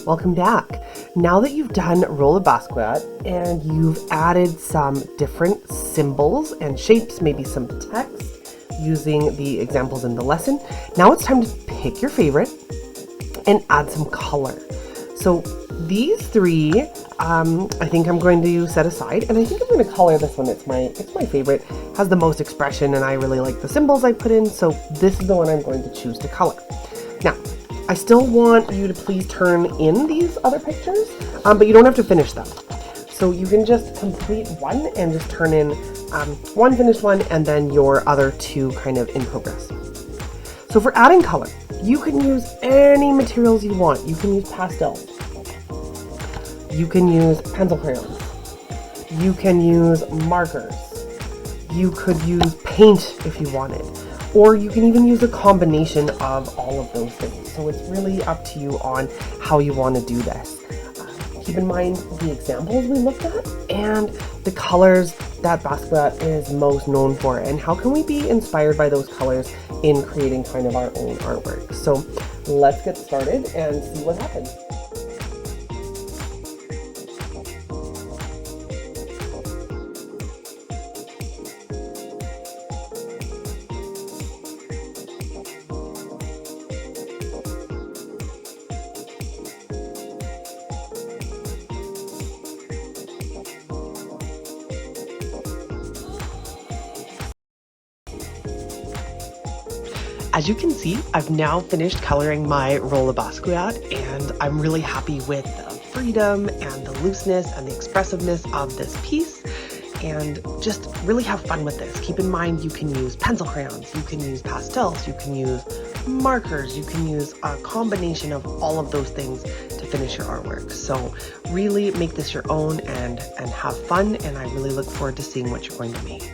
Welcome back. Now that you've done Roll-a-Basquiat and you've added some different symbols and shapes, maybe some text using the examples in the lesson, now it's time to pick your favorite and add some color. So these three, I think I'm going to set aside, and I think I'm going to color this one. It's my favorite, has the most expression, and I really like the symbols I put in, so this is the one I'm going to choose to color. Now, I still want you to please turn in these other pictures, but you don't have to finish them. So you can just complete one and just turn in one finished one and then your other two kind of in progress. So for adding color, you can use any materials you want. You can use pastels. You can use pencil crayons. You can use markers. You could use paint if you wanted. Or you can even use a combination of all of those things. So it's really up to you on how you want to do this. Keep in mind the examples we looked at and the colors that Basquiat is most known for, and how can we be inspired by those colors in creating kind of our own artwork. So let's get started and see what happens. As you can see, I've now finished coloring my Roll-a-Basquiat, and I'm really happy with the freedom and the looseness and the expressiveness of this piece, and just really have fun with this. Keep in mind you can use pencil crayons, you can use pastels, you can use markers, you can use a combination of all of those things to finish your artwork. So really make this your own and have fun, and I really look forward to seeing what you're going to make.